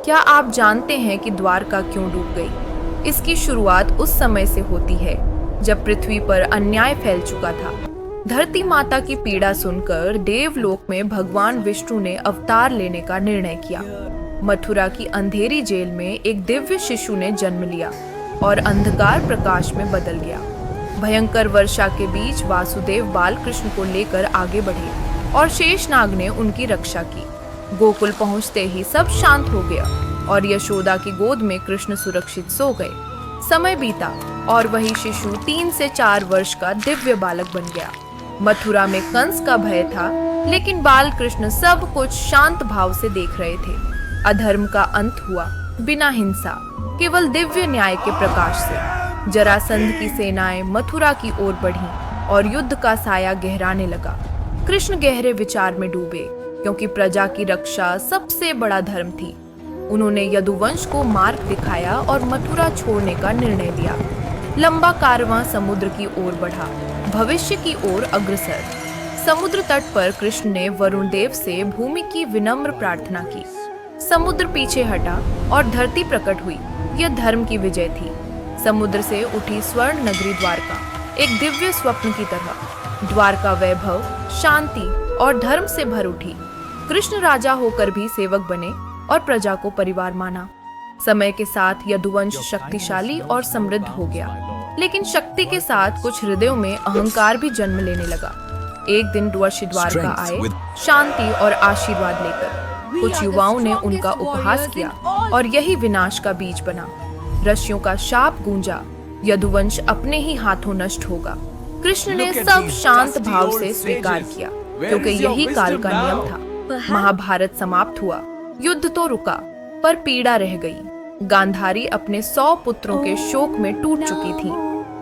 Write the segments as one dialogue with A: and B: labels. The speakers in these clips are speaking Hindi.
A: क्या आप जानते हैं कि द्वारका क्यों डूब गई? इसकी शुरुआत उस समय से होती है जब पृथ्वी पर अन्याय फैल चुका था। धरती माता की पीड़ा सुनकर देवलोक में भगवान विष्णु ने अवतार लेने का निर्णय किया। मथुरा की अंधेरी जेल में एक दिव्य शिशु ने जन्म लिया और अंधकार प्रकाश में बदल गया। भयंकर वर्षा के बीच वासुदेव बालकृष्ण को लेकर आगे बढ़े और शेषनाग ने उनकी रक्षा की। गोकुल पहुंचते ही सब शांत हो गया और यशोदा की गोद में कृष्ण सुरक्षित सो गए। समय बीता और वही शिशु 3 से 4 वर्ष का दिव्य बालक बन गया। मथुरा में कंस का भय था, लेकिन बालकृष्ण सब कुछ शांत भाव से देख रहे थे। अधर्म का अंत हुआ बिना हिंसा, केवल दिव्य न्याय के प्रकाश से। जरासंध की सेनाएं मथुरा की ओर बढ़ीं और युद्ध का साया गहराने लगा। कृष्ण गहरे विचार में डूबे, क्योंकि प्रजा की रक्षा सबसे बड़ा धर्म थी। उन्होंने यदुवंश को मार्ग दिखाया और मथुरा छोड़ने का निर्णय लिया। लंबा कारवां समुद्र की ओर बढ़ा, भविष्य की ओर अग्रसर। समुद्र तट पर कृष्ण ने वरुण देव से भूमि की विनम्र प्रार्थना की। समुद्र पीछे हटा और धरती प्रकट हुई। यह धर्म की विजय थी। समुद्र से उठी स्वर्ण नगरी द्वारका, एक दिव्य स्वप्न की तरह। द्वारका वैभव, शांति और धर्म से भर उठी। कृष्ण राजा होकर भी सेवक बने और प्रजा को परिवार माना। समय के साथ यदुवंश शक्तिशाली और समृद्ध हो गया, लेकिन शक्ति के साथ कुछ हृदयों में अहंकार भी जन्म लेने लगा। एक दिन ऋषि द्वारका आए, शांति और आशीर्वाद लेकर। कुछ युवाओं ने उनका उपहास किया और यही विनाश का बीज बना। ऋषियों का शाप गूंजा, यदुवंश अपने ही हाथों नष्ट होगा। कृष्ण ने सब शांत भाव से स्वीकार किया, क्योंकि यही काल का नियम था। महाभारत समाप्त हुआ। युद्ध तो रुका, पर पीड़ा रह गई। गांधारी अपने 100 पुत्रों के शोक में टूट चुकी थी।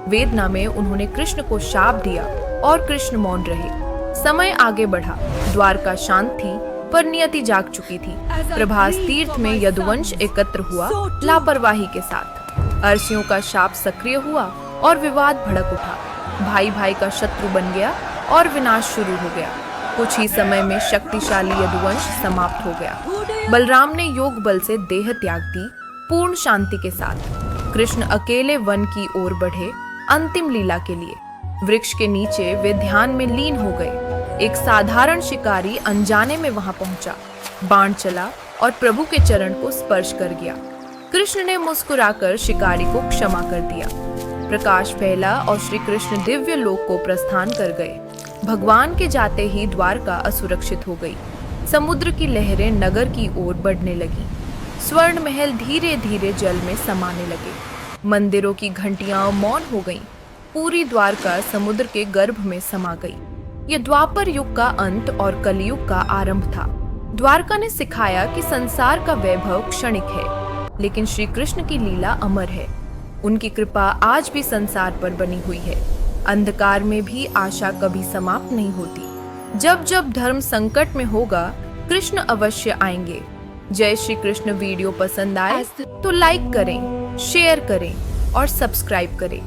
A: वेदना में उन्होंने कृष्ण को शाप दिया और कृष्ण मौन रहे। समय आगे बढ़ा। द्वारका शांत थी, पर नियति जाग चुकी थी। प्रभास तीर्थ में यदुवंश एकत्र हुआ, लापरवाही के साथ। अर्षियों का शाप सक्रिय हुआ और विवाद भड़क उठा। भाई भाई का शत्रु बन गया और विनाश शुरू हो गया। कुछ ही समय में शक्तिशाली यदुवंश समाप्त हो गया। बलराम ने योग बल से देह त्याग दी, पूर्ण शांति के साथ। कृष्ण अकेले वन की ओर बढ़े, अंतिम लीला के लिए। वृक्ष के नीचे वे ध्यान में लीन हो गए। एक साधारण शिकारी अनजाने में वहां पहुंचा। बाण चला और प्रभु के चरण को स्पर्श कर गया। कृष्ण ने मुस्कुराकर शिकारी को क्षमा कर दिया। प्रकाश फैला और श्री कृष्ण दिव्य लोक को प्रस्थान कर गए। भगवान के जाते ही द्वारका असुरक्षित हो गई। समुद्र की लहरें नगर की ओर बढ़ने लगी। स्वर्ण महल धीरे धीरे जल में समाने लगे। मंदिरों की घंटियां मौन हो गईं। पूरी द्वारका समुद्र के गर्भ में समा गई। यह द्वापर युग का अंत और कलयुग का आरंभ था। द्वारका ने सिखाया कि संसार का वैभव क्षणिक है, लेकिन श्री कृष्ण की लीला अमर है। उनकी कृपा आज भी संसार पर बनी हुई है। अंधकार में भी आशा कभी समाप्त नहीं होती। जब जब धर्म संकट में होगा, कृष्ण अवश्य आएंगे। जय श्री कृष्ण। वीडियो पसंद आए तो लाइक करें, शेयर करें और सब्सक्राइब करें।